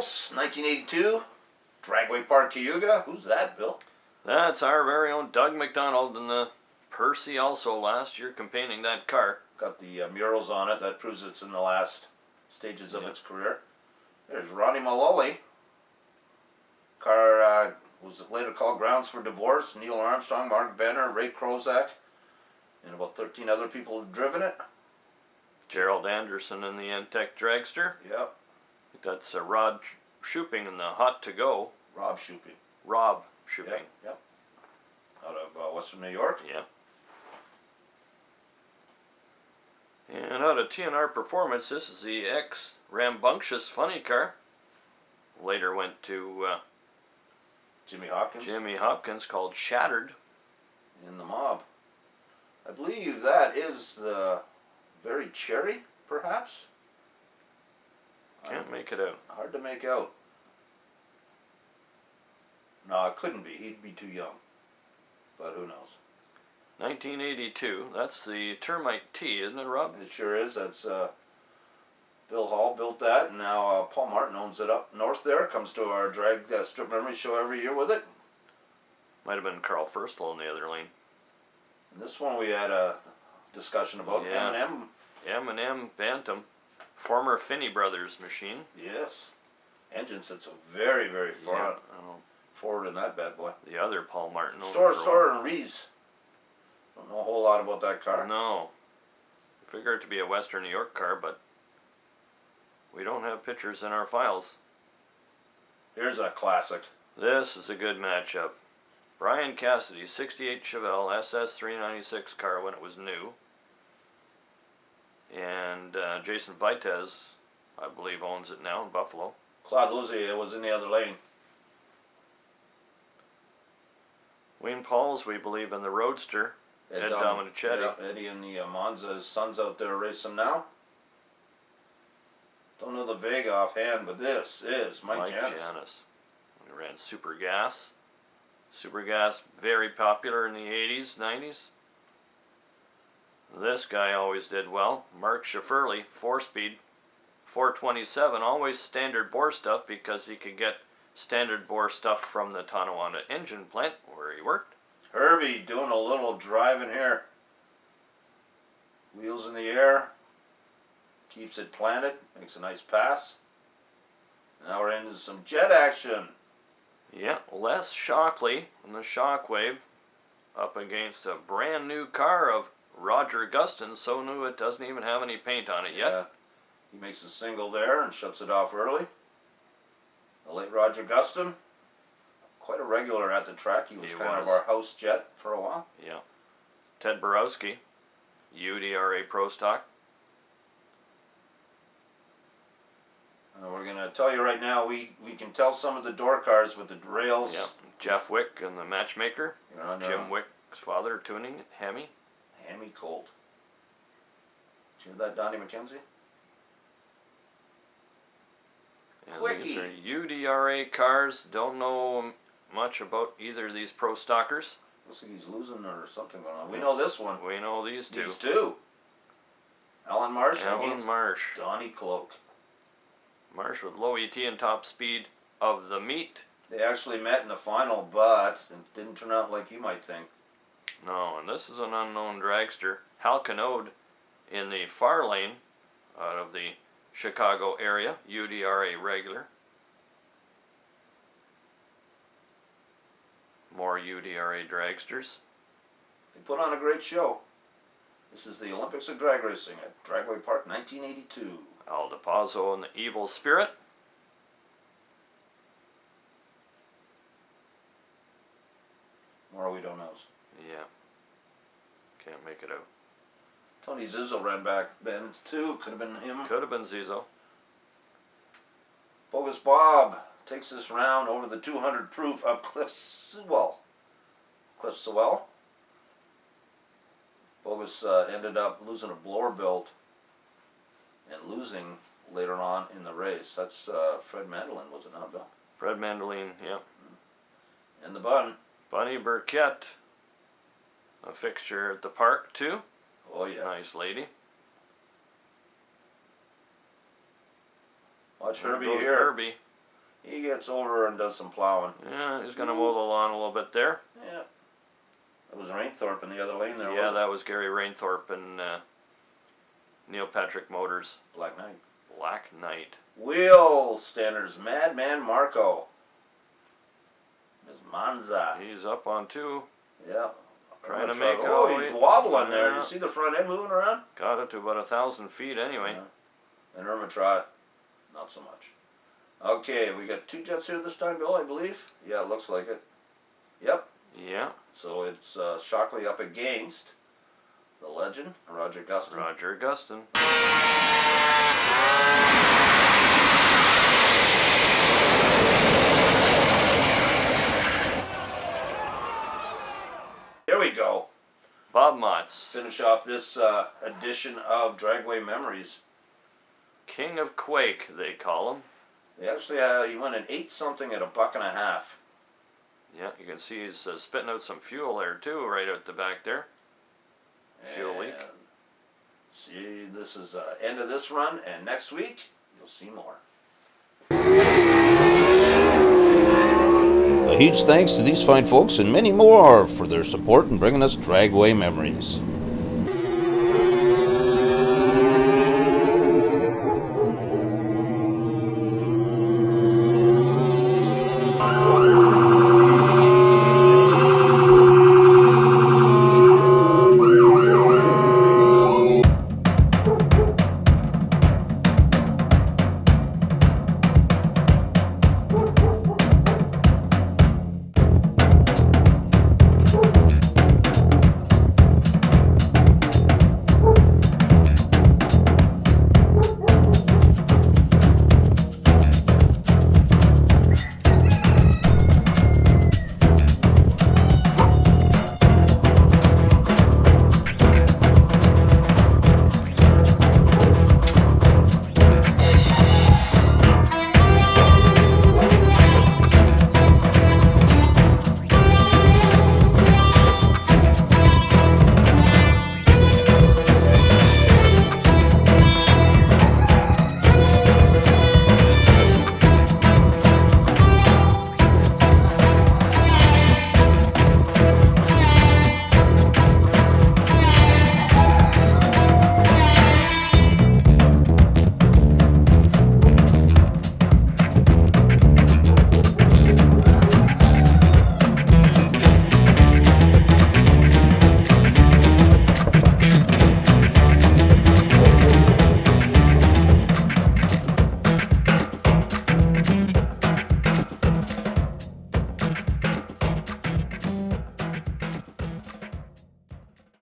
folks. 1982. Dragway Park, Cayuga. Who's that, Bill? That's our very own Doug McDonald and the Percy also last year campaigning that car. Got the murals on it. That proves it's in the last stages of its career. There's Ronnie Mullally. Car was later called Grounds for Divorce. Neil Armstrong, Mark Benner, Ray Krozak, and about 13 other people have driven it. Gerald Anderson in the Entech Dragster. Yep. That's Rod Shooping in the Hot to Go. Rob Shooping. Rob Shooping. Yep. Out of Western New York. Yeah. And out of TNR Performance, this is the ex-rambunctious funny car. Later went to Jimmy Hopkins. Jimmy Hopkins, called Shattered. In the Mob. I believe that is the Very Cherry, perhaps? Can't make it out. Hard to make out. No, it couldn't be. He'd be too young. But who knows? 1982. That's the Termite T, isn't it, Rob? It sure is. That's Bill Hall built that, and now Paul Martin owns it up north there. Comes to our drag strip memory show every year with it. Might have been Carl Firstel in the other lane. And this one we had a discussion about. Yeah. M&M Bantam. Former Finney Brothers machine. Yes. Engine sits very, very far forward in that bad boy. The other Paul Martin. Store and Rees. Don't know a whole lot about that car. No. I figure it to be a Western New York car, but we don't have pictures in our files. Here's a classic. This is a good matchup. Brian Cassidy, 68 Chevelle SS 396 car when it was new. And Jason Vitez, I believe, owns it now in Buffalo. Claude Luzier was in the other lane. Wayne Pauls, we believe, in the Roadster. Ed Dominicetti. Yeah, Eddie and the Monza, his son's out there racing now. Don't know the Vega offhand, but this is Mike Janis. We ran Super Gas. Super Gas, very popular in the 80s, 90s. This guy always did well. Mark Schifferle, 4-speed, 427, always standard bore stuff because he could get standard bore stuff from the Tonawanda engine plant where he worked. Herbie doing a little driving here. Wheels in the air. Keeps it planted. Makes a nice pass. Now we're into some jet action. Yeah, Les Shockley in the Shockwave up against a brand new car of Roger Gustin, so new it doesn't even have any paint on it yet. Yeah. He makes a single there and shuts it off early. The late Roger Gustin, quite a regular at the track. He was kind of our house jet for a while. Yeah. Ted Borowski, UDRA Pro Stock. We're going to tell you right now, we can tell some of the door cars with the rails. Yeah. Jeff Wick and the Matchmaker. Jim Wick. Wick's father tuning Hemi. Hemi Colt. Did you hear that, Donnie McKenzie? And Quickie. these are UDRA cars. Don't know much about either of these pro stockers. Looks like he's losing or something going on. We know this one. We know these two. These two. Alan Marsh Alan Marsh. Donnie Cloak. Marsh with low ET and top speed of the meet. They actually met in the final, but it didn't turn out like you might think. No, and this is an unknown dragster. Hal Canode in the far lane out of the Chicago area, UDRA regular. More UDRA dragsters. They put on a great show. This is the Olympics of Drag Racing at Dragway Park, 1982. Al DePazzo and the Evil Spirit. More we don't know. Yeah. Can't make it out. Tony Zizzo ran back then too. Could have been him. Could have been Zizzo. Bogus Bob takes this round over the 200 proof up Cliff Sewell. Bogus ended up losing a blower belt and losing later on in the race. That's Fred Mandolin, was it not, Bill? Fred Mandolin, yep. And the bun. Bunny Burkett, a fixture at the park too. Oh yeah. Nice lady. Watch There Herbie goes here. Herbie. He gets over and does some plowing. Yeah, he's gonna mow the lawn a little bit there. Yeah. It was Rainthorpe in the other lane there, Yeah, that was Gary Rainthorpe and Neil Patrick Motors. Black Knight. Black Knight. Wheel standards, Madman Marco. Ms. Manza. He's up on 2. Yeah. Trying to make Oh, a he's way. wobbling there. Yeah. You see the front end moving around? Got it to about 1,000 feet anyway. Yeah. And Irma Trot, not so much. Okay, we got 2 jets here this time, Bill, I believe. Yeah, it looks like it. Yep. Yeah. So it's Shockley up against the legend, Roger Gustin. Roger Gustin. Here we go. Bob Motts. Finish off this edition of Dragway Memories. King of Quake, they call him. They actually, he went an 8-something at $1.50. Yeah, you can see he's spitting out some fuel there too, right out the back there. Fuel leak. See, this is end of this run, and next week you'll see more. A huge thanks to these fine folks and many more for their support in bringing us Dragway Memories.